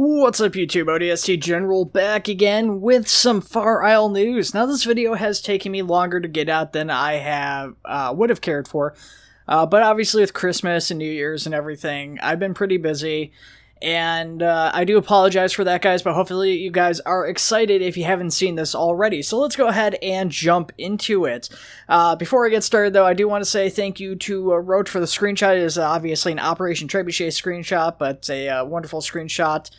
What's up YouTube, ODST General back again with some Far Isle news. Now this video has taken me longer to get out than I would have cared for, but obviously with Christmas and New Year's and everything, I've been pretty busy, and I do apologize for that, guys, but hopefully you guys are excited if you haven't seen this already. So let's go ahead and jump into it. Before I get started though, I do want to say thank you to Roach for the screenshot. It is obviously an Operation Trebuchet screenshot, but a wonderful screenshot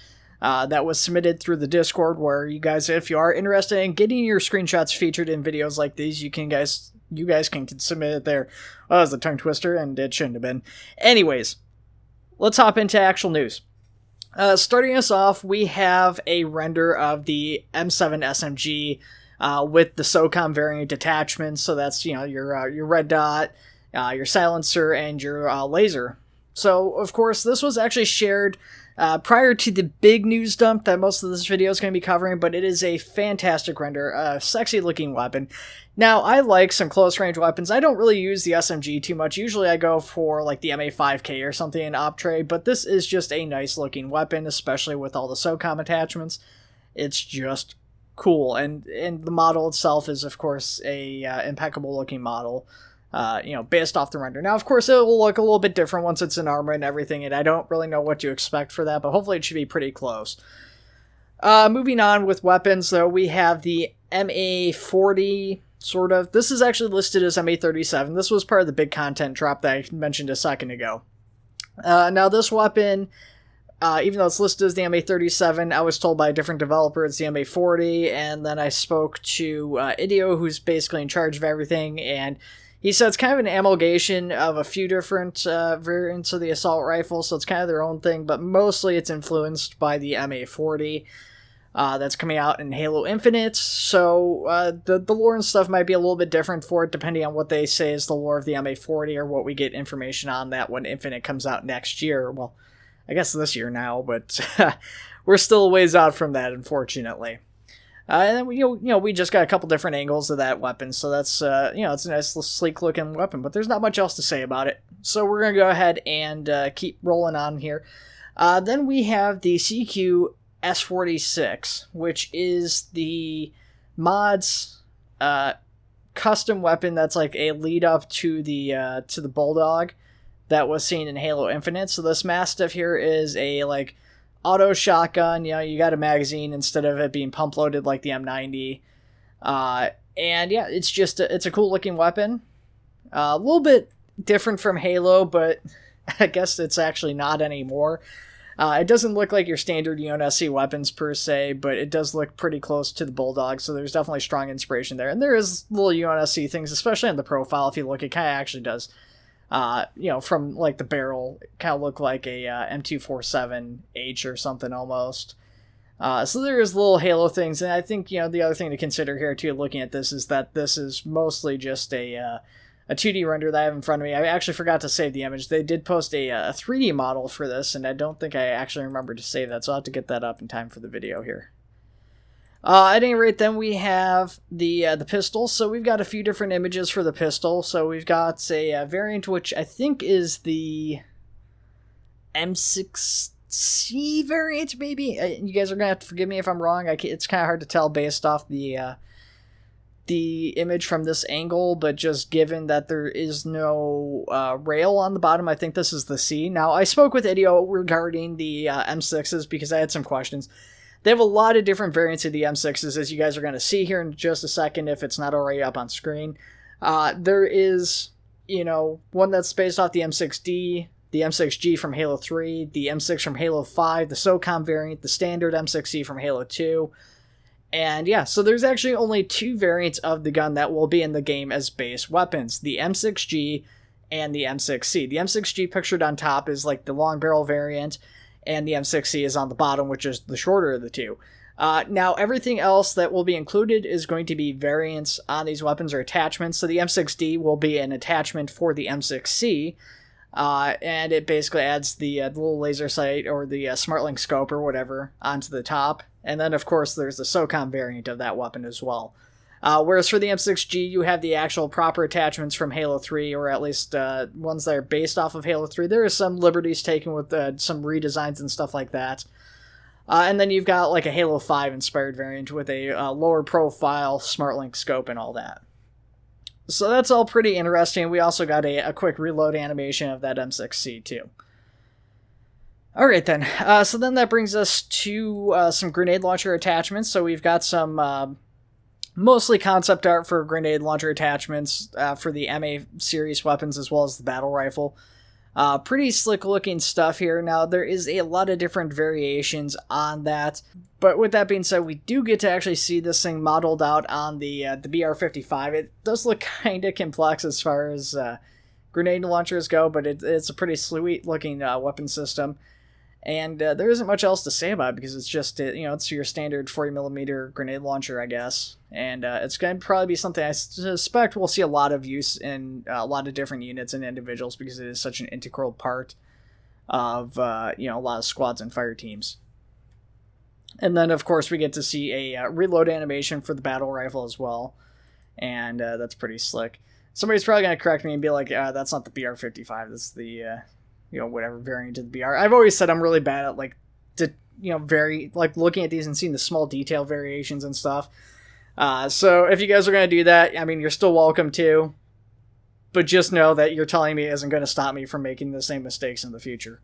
that was submitted through the Discord, where you guys, if you are interested in getting your screenshots featured in videos like these, you guys can submit it there. Well, that was a tongue twister, and it shouldn't have been. Anyways, let's hop into actual news. Starting us off, we have a render of the M7 SMG with the SOCOM variant attachments. So that's, you know, your red dot, your silencer, and your laser. So, of course, this was actually shared prior to the big news dump that most of this video is going to be covering, but it is a fantastic render, a sexy looking weapon. Now, I like some close range weapons. I don't really use the SMG too much. Usually I go for like the MA5K or something in Optre, but this is just a nice looking weapon, especially with all the SOCOM attachments. It's just cool, and the model itself is, of course, a impeccable looking model. Based off the render. Now, of course, it will look a little bit different once it's in Armour and everything, and I don't really know what to expect for that, but hopefully it should be pretty close. Moving on with weapons, though, we have the MA40, sort of. This is actually listed as MA37. This was part of the big content drop that I mentioned a second ago. Now, this weapon, even though it's listed as the MA37, I was told by a different developer it's the MA40, and then I spoke to Idio, who's basically in charge of everything, and he said it's kind of an amalgamation of a few different variants of the assault rifle, so it's kind of their own thing, but mostly it's influenced by the MA40 that's coming out in Halo Infinite, so the lore and stuff might be a little bit different for it, depending on what they say is the lore of the MA40, or what we get information on that when Infinite comes out next year. Well, I guess this year now, but we're still a ways out from that, unfortunately. And then we just got a couple different angles of that weapon, so that's it's a nice, sleek looking weapon. But there's not much else to say about it, so we're gonna go ahead and keep rolling on here. Then we have the CQ S46, which is the mod's custom weapon that's like a lead up to the Bulldog that was seen in Halo Infinite. So this Mastiff here is a auto shotgun. You got a magazine instead of it being pump loaded like the M90. And yeah, it's a cool looking weapon. A little bit different from Halo, but I guess it's actually not anymore. It doesn't look like your standard UNSC weapons per se, but it does look pretty close to the Bulldog, so there's definitely strong inspiration there. And there is little UNSC things, especially on the profile. If you look, it kind of actually does. From like the barrel, kind of look like a M247H or something almost. So there is little Halo things, and I think the other thing to consider here too, looking at this, is that this is mostly just a 2D render that I have in front of me. I actually forgot to save the image. They did post a 3D model for this, and I don't think I actually remembered to save that, so I'll have to get that up in time for the video here. At any rate, then we have the pistol. So we've got a few different images for the pistol. So we've got a variant which I think is the M6C variant, maybe. You guys are gonna have to forgive me if I'm wrong. It's kind of hard to tell based off the image from this angle, but just given that there is no rail on the bottom, I think this is the C. Now, I spoke with Idio regarding the M6s because I had some questions. They have a lot of different variants of the M6s, as you guys are going to see here in just a second, if it's not already up on screen. There is, one that's based off the M6D, the M6G from Halo 3, the M6 from Halo 5, the SOCOM variant, the standard M6C from Halo 2. And yeah, so there's actually only two variants of the gun that will be in the game as base weapons, the M6G and the M6C. The M6G pictured on top is like the long barrel variant, and the M6C is on the bottom, which is the shorter of the two. Now, everything else that will be included is going to be variants on these weapons or attachments. So the M6D will be an attachment for the M6C, and it basically adds the little laser sight or the SmartLink scope or whatever onto the top. And then, of course, there's the SOCOM variant of that weapon as well. Whereas for the M6G, you have the actual proper attachments from Halo 3, or at least ones that are based off of Halo 3. There are some liberties taken with some redesigns and stuff like that. And then you've got like a Halo 5 inspired variant with a lower profile SmartLink scope and all that. So that's all pretty interesting. We also got a quick reload animation of that M6C too. Alright then, so then that brings us to some grenade launcher attachments. So we've got some mostly concept art for grenade launcher attachments for the MA series weapons as well as the battle rifle. Pretty slick looking stuff here. Now there is a lot of different variations on that, but with that being said, we do get to actually see this thing modeled out on the BR-55. It does look kind of complex as far as grenade launchers go, but it's a pretty sweet looking weapon system. And there isn't much else to say about it because it's just, it's your standard 40mm grenade launcher, I guess. And it's going to probably be something I suspect we'll see a lot of use in a lot of different units and individuals because it is such an integral part of, a lot of squads and fire teams. And then, of course, we get to see a reload animation for the battle rifle as well. And that's pretty slick. Somebody's probably going to correct me and be like, that's not the BR-55, that's the... whatever variant of the BR. I've always said I'm really bad at looking at these and seeing the small detail variations and stuff. So if you guys are going to do that, I mean, you're still welcome to, but just know that you're telling me isn't going to stop me from making the same mistakes in the future.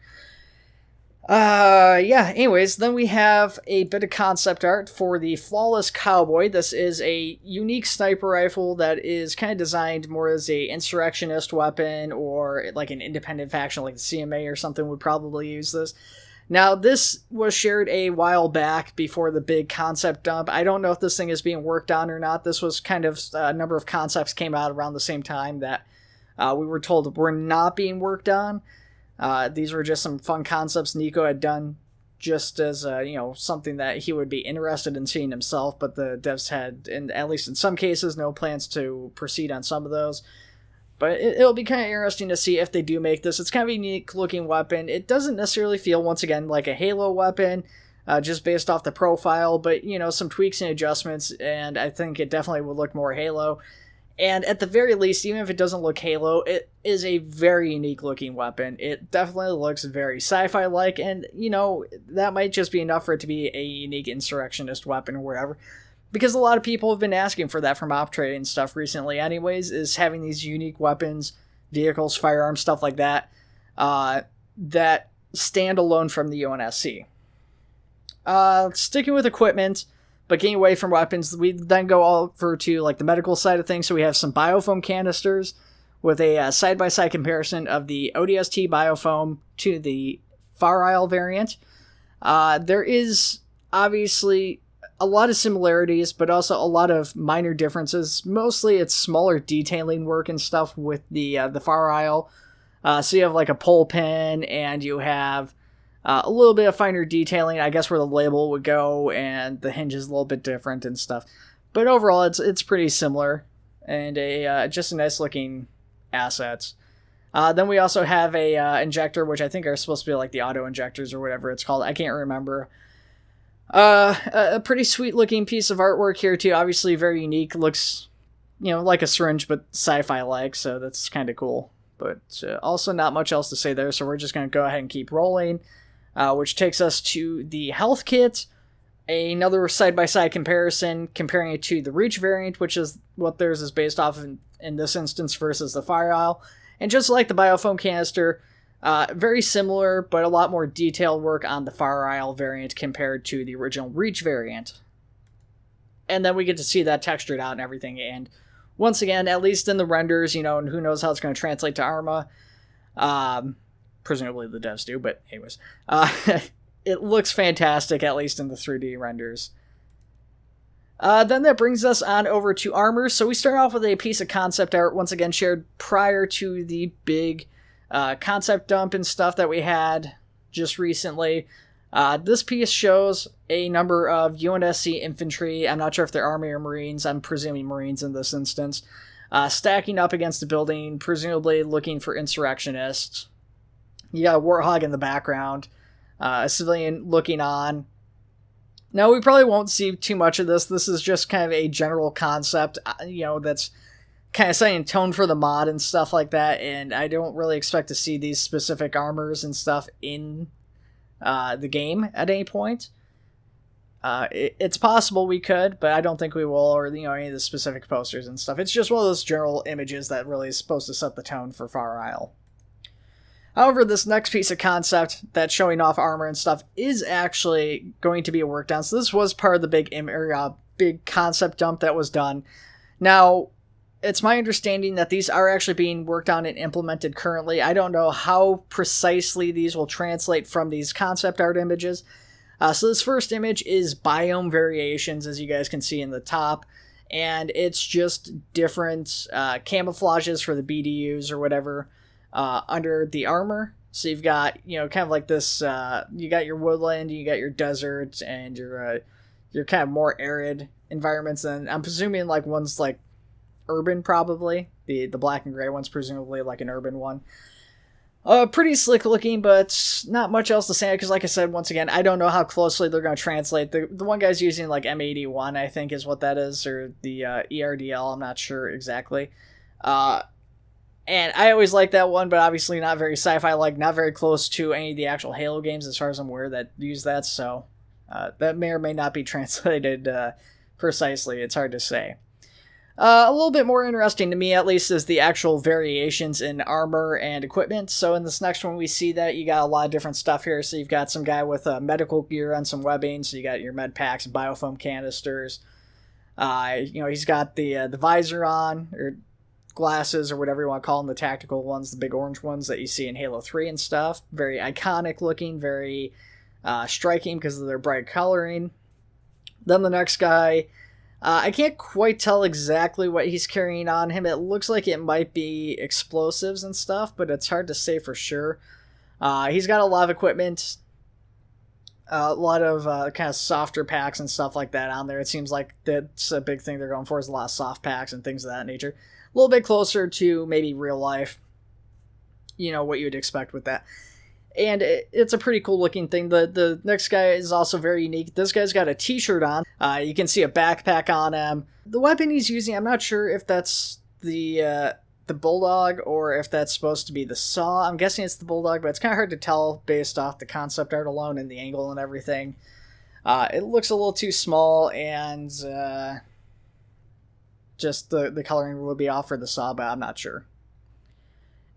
Anyways, then we have a bit of concept art for the Flawless Cowboy. This is a unique sniper rifle that is kind of designed more as a insurrectionist weapon or like an independent faction like the CMA or something would probably use this. Now, this was shared a while back before the big concept dump. I don't know if this thing is being worked on or not. This was kind of a number of concepts came out around the same time that we were told were not being worked on. These were just some fun concepts Nico had done just as, something that he would be interested in seeing himself, but the devs had, at least in some cases, no plans to proceed on some of those. But it'll be kind of interesting to see if they do make this. It's kind of a unique looking weapon. It doesn't necessarily feel, once again, like a Halo weapon, just based off the profile, but, some tweaks and adjustments, and I think it definitely would look more Halo. And at the very least, even if it doesn't look Halo, it is a very unique looking weapon. It definitely looks very sci-fi like, and that might just be enough for it to be a unique insurrectionist weapon or whatever. Because a lot of people have been asking for that from OpTrade and stuff recently anyways, is having these unique weapons, vehicles, firearms, stuff like that, that stand alone from the UNSC. Sticking with equipment, but getting away from weapons, we then go over to like the medical side of things. So we have some biofoam canisters with a side-by-side comparison of the ODST biofoam to the Far Isle variant. There is obviously a lot of similarities, but also a lot of minor differences. Mostly it's smaller detailing work and stuff with the Far Isle. So you have like a pole pin, and you have a little bit of finer detailing, I guess, where the label would go, and the hinge is a little bit different and stuff. But overall, it's pretty similar, and just a nice looking assets. Then we also have a injector, which I think are supposed to be like the auto injectors or whatever it's called. I can't remember. A pretty sweet looking piece of artwork here too. Obviously very unique. Looks, like a syringe, but sci-fi like. So that's kind of cool. But also not much else to say there. So we're just going to go ahead and keep rolling. Which takes us to the health kit. Another side-by-side comparison, comparing it to the Reach variant, which is what theirs is based off of in this instance versus the Fire Isle. And just like the biofoam canister, very similar, but a lot more detailed work on the Far Isle variant compared to the original Reach variant. And then we get to see that textured out and everything. And once again, at least in the renders, and who knows how it's going to translate to Arma. Presumably the devs do, but anyways. It looks fantastic, at least in the 3D renders. Then that brings us on over to Armour. So we start off with a piece of concept art, once again shared prior to the big concept dump and stuff that we had just recently. This piece shows a number of UNSC infantry. I'm not sure if they're Army or Marines. I'm presuming Marines in this instance. Stacking up against a building, presumably looking for insurrectionists. You got a warthog in the background. A civilian looking on. Now, we probably won't see too much of this. This is just kind of a general concept, that's kind of setting tone for the mod and stuff like that, and I don't really expect to see these specific armors and stuff in the game at any point. It's possible we could, but I don't think we will, or any of the specific posters and stuff. It's just one of those general images that really is supposed to set the tone for Far Isle. However, this next piece of concept that's showing off armor and stuff is actually going to be worked on. So this was part of the big concept dump that was done. Now, it's my understanding that these are actually being worked on and implemented currently. I don't know how precisely these will translate from these concept art images. So this first image is biome variations, as you guys can see in the top. And it's just different camouflages for the BDUs or whatever under the armor. So you've got, kind of like this, you got your woodland, you got your desert, and your kind of more arid environments. And I'm presuming like one's like urban, probably. The black and gray one's presumably like an urban one. Pretty slick looking, but not much else to say, because like I said, once again, I don't know how closely they're going to translate. The one guy's using like M81, I think is what that is, or the ERDL, I'm not sure exactly. And I always like that one, but obviously not very sci-fi, like not very close to any of the actual Halo games as far as I'm aware that use that, so that may or may not be translated precisely. It's hard to say. A little bit more interesting to me, at least, is the actual variations in armor and equipment. So in this next one, we see that you got a lot of different stuff here. So you've got some guy with medical gear and some webbing. So you got your med packs, biofoam canisters. He's got the visor on, or glasses, or whatever you want to call them, the tactical ones, the big orange ones that you see in Halo 3 and stuff. Very iconic looking, very striking because of their bright coloring. Then the next guy... I can't quite tell exactly what he's carrying on him. It looks like it might be explosives and stuff, but it's hard to say for sure. He's got a lot of equipment, a lot of kind of softer packs and stuff like that on there. It seems like that's a big thing they're going for, is a lot of soft packs and things of that nature. A little bit closer to maybe real life, what you'd expect with that. And it's a pretty cool looking thing. The next guy is also very unique. This guy's got a t-shirt on. You can see a backpack on him. The weapon he's using, I'm not sure if that's the bulldog or if that's supposed to be the saw. I'm guessing it's the bulldog, but it's kind of hard to tell based off the concept art alone and the angle and everything. It looks a little too small, and just the coloring would be off for the saw, but I'm not sure.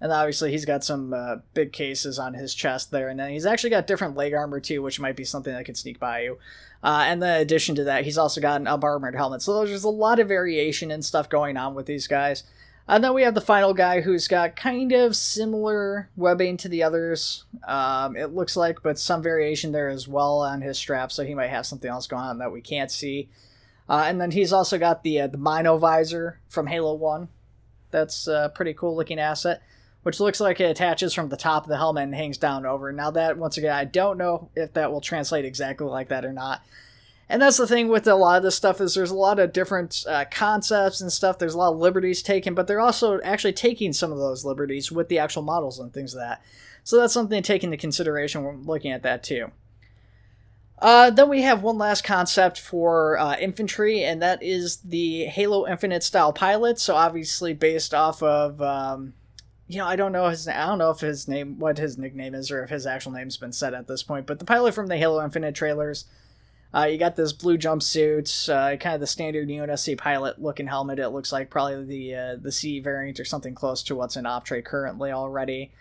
And obviously he's got some big cases on his chest there. And then he's actually got different leg armor too, which might be something that could sneak by you. And then in addition to that, he's also got an up-armored helmet. So there's a lot of variation and stuff going on with these guys. And then we have the final guy who's got kind of similar webbing to the others, it looks like, but some variation there as well on his strap. So he might have something else going on that we can't see. And then he's also got the Mino visor from Halo 1. That's a pretty cool looking asset, which looks like it attaches from the top of the helmet and hangs down over. Now that, once again, I don't know if that will translate exactly like that or not. And that's the thing with a lot of this stuff, is there's a lot of different concepts and stuff. There's a lot of liberties taken, but they're also actually taking some of those liberties with the actual models and things of that. So that's something to take into consideration when looking at that too. Then we have one last concept for infantry, and that is the Halo Infinite style pilot. So obviously based off of... I don't know if his name, what his nickname is, or if his actual name's been said at this point, but the pilot from the Halo Infinite trailers, you got this blue jumpsuit, kind of the standard UNSC pilot looking helmet. It looks like probably the C variant or something close to what's in Optray currently already.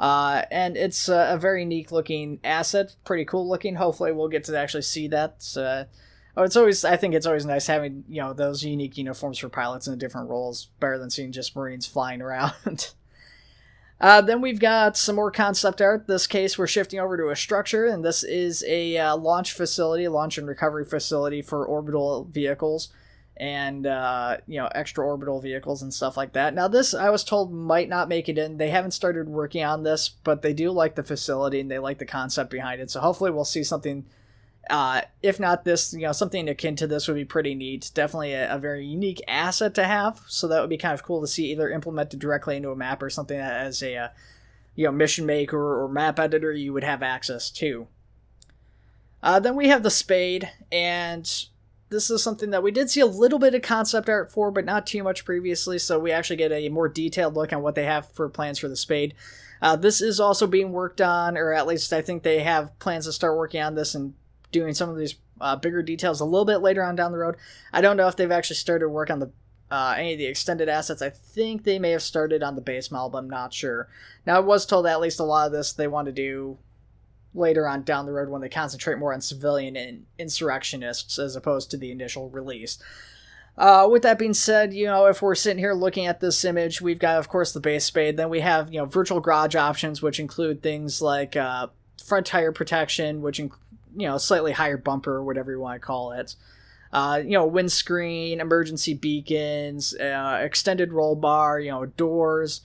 And it's a very unique looking asset, pretty cool looking. Hopefully we'll get to actually see that. I think it's always nice having, those unique uniforms for pilots in different roles, better than seeing just Marines flying around. Then we've got some more concept art. This case, we're shifting over to a structure, and this is a launch and recovery facility for orbital vehicles and, extra orbital vehicles and stuff like that. Now, this, I was told, might not make it in. They haven't started working on this, but they do like the facility, and they like the concept behind it. So hopefully we'll see something, if not this, something akin to this would be pretty neat. Definitely a very unique asset to have. So that would be kind of cool to see either implemented directly into a map or something that as a, mission maker or map editor you would have access to. Then we have the Spade, and this is something that we did see a little bit of concept art for, but not too much previously. So we actually get a more detailed look on what they have for plans for the Spade. This is also being worked on, or at least I think they have plans to start working on this and doing some of these bigger details a little bit later on down the road. I don't know if they've actually started work on the any of the extended assets. I think they may have started on the base model, but I'm not sure. Now, I was told that at least a lot of this they want to do later on down the road when they concentrate more on civilian and insurrectionists as opposed to the initial release. With that being said, if we're sitting here looking at this image, we've got, of course, the base Spade. Then we have, virtual garage options, which include things like front tire protection, which, slightly higher bumper, whatever you want to call it. Windscreen, emergency beacons, extended roll bar, doors,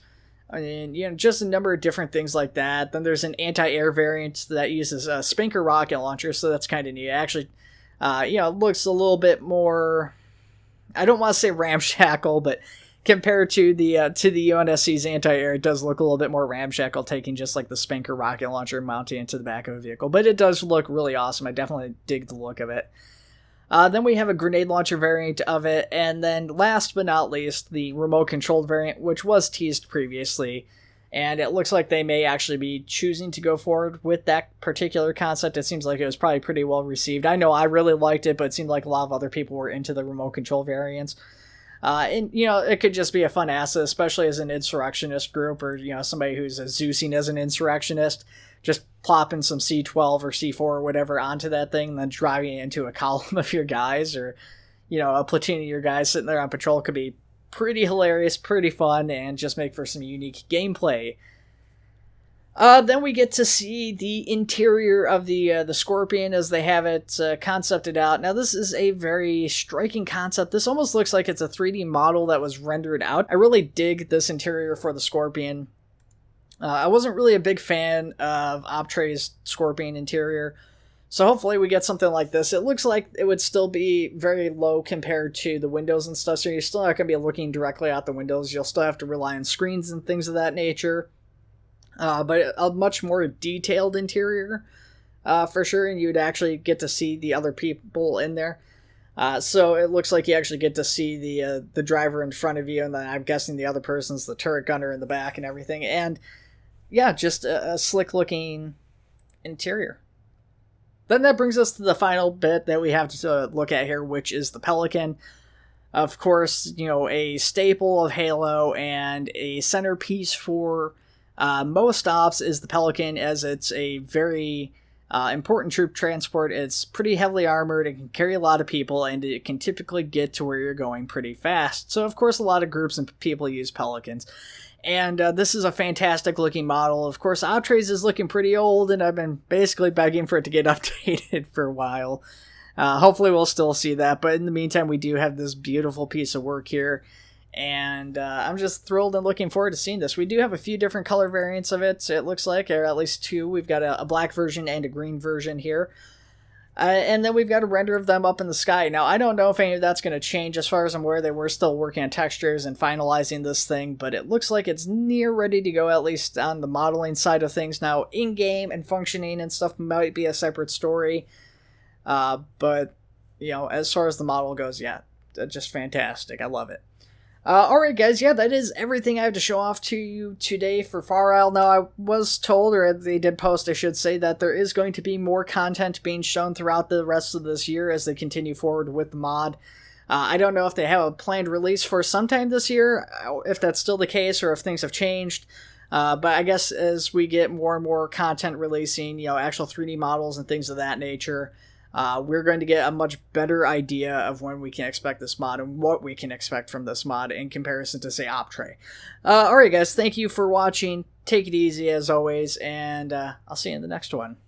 and, just a number of different things like that. Then there's an anti-air variant that uses a Spanker rocket launcher, so that's kind of neat. It actually, looks a little bit more, I don't want to say ramshackle, but compared to the UNSC's anti-air, it does look a little bit more ramshackle, taking just like the Spanker rocket launcher and mounting it into the back of a vehicle. But it does look really awesome. I definitely dig the look of it. Then we have a grenade launcher variant of it, and then last but not least, the remote-controlled variant, which was teased previously, and it looks like they may actually be choosing to go forward with that particular concept. It seems like it was probably pretty well received. I know I really liked it, but it seemed like a lot of other people were into the remote control variants. And, it could just be a fun asset, especially as an insurrectionist group or, somebody who's a Zeusing as an insurrectionist. Just plopping some C12 or C4 or whatever onto that thing and then driving it into a column of your guys or, a platoon of your guys sitting there on patrol could be pretty hilarious, pretty fun, and just make for some unique gameplay. Then we get to see the interior of the Scorpion as they have it concepted out. Now, this is a very striking concept. This almost looks like it's a 3D model that was rendered out. I really dig this interior for the Scorpion. I wasn't really a big fan of Optre's Scorpion interior, so hopefully we get something like this. It looks like it would still be very low compared to the windows and stuff, so you're still not going to be looking directly out the windows. You'll still have to rely on screens and things of that nature. But a much more detailed interior, for sure, and you'd actually get to see the other people in there. So it looks like you actually get to see the driver in front of you, and then I'm guessing the other person's the turret gunner in the back and everything. And yeah, just a slick-looking interior. Then that brings us to the final bit that we have to look at here, which is the Pelican. Of course, a staple of Halo and a centerpiece for most ops is the Pelican, as it's a very important troop transport. It's pretty heavily armored, it can carry a lot of people, and it can typically get to where you're going pretty fast. So, of course, a lot of groups and people use Pelicans. And this is a fantastic looking model. Of course, Optre's is looking pretty old, and I've been basically begging for it to get updated for a while. Hopefully we'll still see that, but in the meantime, we do have this beautiful piece of work here. And I'm just thrilled and looking forward to seeing this. We do have a few different color variants of it, it looks like, or at least two. We've got a black version and a green version here. And then we've got a render of them up in the sky. Now, I don't know if any of that's going to change. As far as I'm aware, they were still working on textures and finalizing this thing, but it looks like it's near ready to go, at least on the modeling side of things. Now, in-game and functioning and stuff might be a separate story. But, as far as the model goes, yeah, just fantastic. I love it. Alright guys, yeah, that is everything I have to show off to you today for Far Isle. Now, I was told, or they did post, I should say, that there is going to be more content being shown throughout the rest of this year as they continue forward with the mod. I don't know if they have a planned release for sometime this year, if that's still the case, or if things have changed. But I guess as we get more and more content releasing, actual 3D models and things of that nature, we're going to get a much better idea of when we can expect this mod and what we can expect from this mod in comparison to, say, Optre. Alright guys, thank you for watching. Take it easy as always, and I'll see you in the next one.